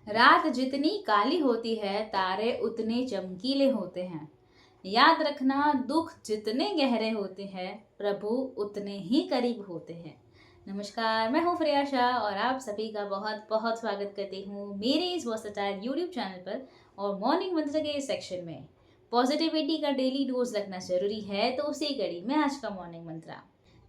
रात जितनी काली होती है, तारे उतने चमकीले होते हैं। याद रखना, दुख जितने गहरे होते हैं, प्रभु उतने ही करीब होते हैं। नमस्कार, मैं हूँ फ्रियाशा और आप सभी का बहुत बहुत स्वागत करती हूँ मेरे इस वर्सेटाइल यूट्यूब चैनल पर और मॉर्निंग मंत्र के इस सेक्शन में। पॉजिटिविटी का डेली डोज रखना जरूरी है, तो उसी कड़ी में आज का मॉर्निंग मंत्र।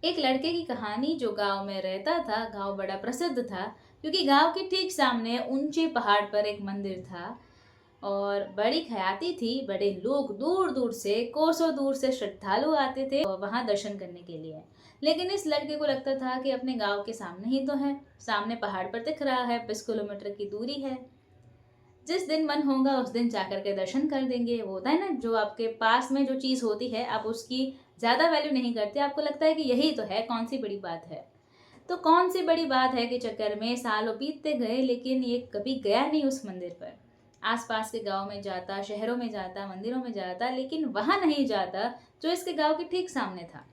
एक लड़के की कहानी जो गांव में रहता था। गांव बड़ा प्रसिद्ध था क्योंकि गांव के ठीक सामने ऊंचे पहाड़ पर एक मंदिर था और बड़ी ख्याति थी। बड़े लोग दूर दूर से, कोसों दूर से श्रद्धालु आते थे वहां दर्शन करने के लिए। लेकिन इस लड़के को लगता था कि अपने गांव के सामने ही तो है, सामने पहाड़ पर दिख रहा है, 20 किलोमीटर की दूरी है। जिस दिन मन होगा उस दिन जाकर के दर्शन कर देंगे। वो होता है ना, जो आपके पास में जो चीज़ होती है आप उसकी ज़्यादा वैल्यू नहीं करते, आपको लगता है कि यही तो है, कौन सी बड़ी बात है। तो कौन सी बड़ी बात है कि चक्कर में सालों बीतते गए, लेकिन ये कभी गया नहीं उस मंदिर पर। आसपास के गांव में जाता, शहरों में जाता, मंदिरों में जाता, लेकिन वहां नहीं जाता जो इसके गांव के ठीक सामने था।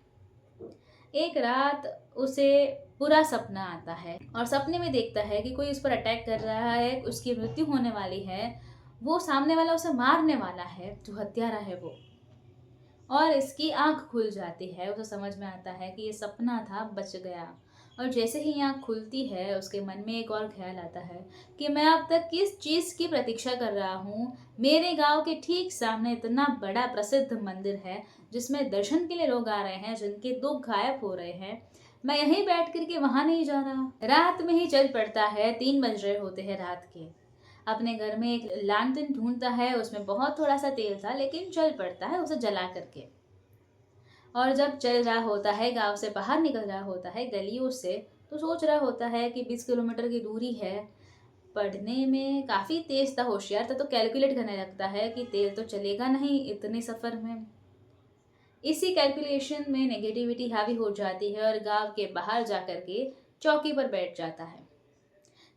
एक रात उसे बुरा सपना आता है और सपने में देखता है कि कोई उस पर अटैक कर रहा है, उसकी मृत्यु होने वाली है। वो सामने वाला उसे मारने वाला है, जो हत्यारा है वो। और इसकी आंख खुल जाती है, उसे समझ में आता है कि ये सपना था, बच गया। और जैसे ही आंख खुलती है, उसके मन में एक और ख्याल आता है कि मैं अब तक किस चीज़ की प्रतीक्षा कर रहा हूँ। मेरे गांव के ठीक सामने इतना बड़ा प्रसिद्ध मंदिर है जिसमें दर्शन के लिए लोग आ रहे हैं, जिनके दुख गायब हो रहे हैं। मैं यहीं बैठ कर के वहां नहीं जा रहा। रात में ही चल पड़ता है, 3 बज रहे होते हैं रात के। अपने घर में एक लालटेन ढूंढता है, उसमें बहुत थोड़ा सा तेल था, लेकिन चल पड़ता है उसे जला करके। और जब चल रहा होता है, गांव से बाहर निकल रहा होता है गलियों से, तो सोच रहा होता है कि 20 किलोमीटर की दूरी है। पढ़ने में काफ़ी तेज था, होशियार था, तो कैलकुलेट करने लगता है कि तेल तो चलेगा नहीं इतने सफ़र में। इसी कैलकुलेशन में नेगेटिविटी हावी हो जाती है और गांव के बाहर जाकर के चौकी पर बैठ जाता है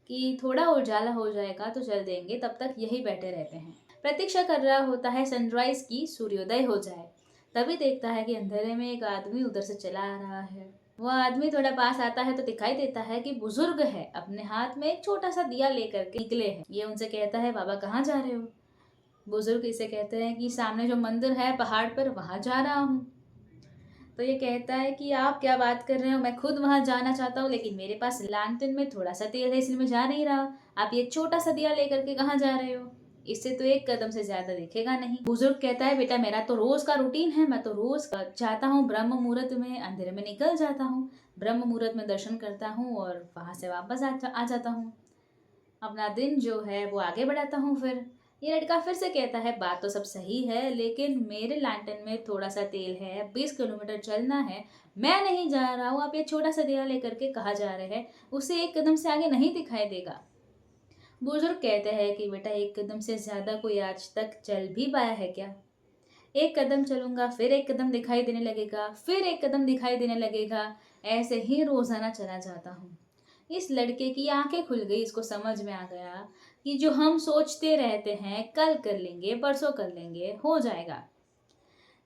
कि थोड़ा उजाला हो जाएगा तो चल देंगे, तब तक यही बैठे रहते हैं। प्रतीक्षा कर रहा होता है सनराइज की, सूर्योदय हो जाए। तभी देखता है कि अंधेरे में एक आदमी उधर से चला आ रहा है। वह आदमी थोड़ा पास आता है तो दिखाई देता है कि बुजुर्ग है, अपने हाथ में एक छोटा सा दिया लेकर के निकले हैं। ये उनसे कहता है, बाबा कहाँ जा रहे हो? बुजुर्ग इसे कहते हैं कि सामने जो मंदिर है पहाड़ पर, वहां जा रहा हूँ। तो ये कहता है कि आप क्या बात कर रहे हो, मैं खुद वहां जाना चाहता हूँ, लेकिन मेरे पास लालटेन में थोड़ा सा तेल है, इसलिए मैं जा नहीं रहा। आप ये छोटा सा दिया लेकर के कहाँ जा रहे हो? इससे तो एक कदम से ज्यादा दिखेगा नहीं। बुजुर्ग कहता है, बेटा मेरा तो रोज का रूटीन है, मैं तो रोज जाता हूँ ब्रह्म मुहूर्त में, अंधेरे में निकल जाता हूँ, ब्रह्म मुहूर्त में दर्शन करता हूँ और वहां से वापस आ जाता हूँ। अपना दिन जो है वो आगे बढ़ाता हूँ। फिर ये लड़का फिर से कहता है, बात तो सब सही है, लेकिन मेरे लैंटन में थोड़ा सा तेल है, 20 किलोमीटर चलना है, मैं नहीं जा रहा हूँ। आप ये छोटा सा दिया लेकर के कहाँ जा रहे हैं? उसे एक कदम से आगे नहीं दिखाई देगा। बुजुर्ग कहते हैं कि बेटा, एक कदम से ज्यादा कोई आज तक चल भी पाया है क्या? एक कदम चलूंगा, फिर एक कदम दिखाई देने लगेगा, फिर एक कदम दिखाई देने लगेगा। ऐसे ही रोजाना चला जाता हूँ। इस लड़के की आंखें खुल गई, इसको समझ में आ गया कि जो हम सोचते रहते हैं, कल कर लेंगे, परसों कर लेंगे, हो जाएगा,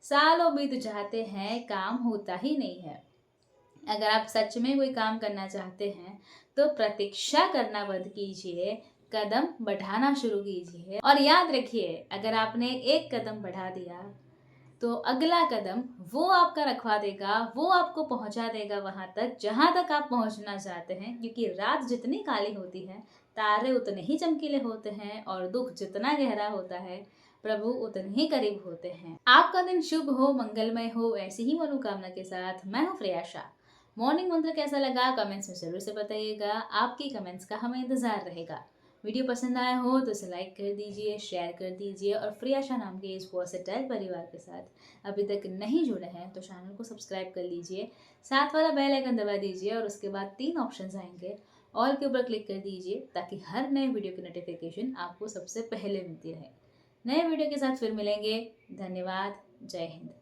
सालों बीत जाते हैं, काम होता ही नहीं है। अगर आप सच में कोई काम करना चाहते हैं तो प्रतीक्षा करना बंद कीजिए, कदम बढ़ाना शुरू कीजिए। और याद रखिए, अगर आपने एक कदम बढ़ा दिया तो अगला कदम वो आपका रखवा देगा, वो आपको पहुंचा देगा वहां तक जहां तक आप पहुंचना चाहते हैं। क्योंकि रात जितनी काली होती है, तारे उतने ही चमकीले होते हैं और दुख जितना गहरा होता है, प्रभु उतने ही करीब होते हैं। आपका दिन शुभ हो, मंगलमय हो, ऐसी ही मनोकामना के साथ मैं हूँ फ्रियाशा। मॉर्निंग मंत्र कैसा लगा कमेंट्स में जरूर से बताइएगा, आपकी कमेंट्स का हमें इंतजार रहेगा। वीडियो पसंद आया हो तो इसे लाइक कर दीजिए, शेयर कर दीजिए और फ्रियाशा नाम के इस वर्सेटाइल परिवार के साथ अभी तक नहीं जुड़े हैं तो चैनल को सब्सक्राइब कर लीजिए, साथ वाला बेल आइकन दबा दीजिए और उसके बाद 3 ऑप्शंस आएंगे, ऑल के ऊपर क्लिक कर दीजिए ताकि हर नए वीडियो की नोटिफिकेशन आपको सबसे पहले मिलती रहे। नए वीडियो के साथ फिर मिलेंगे। धन्यवाद। जय हिंद।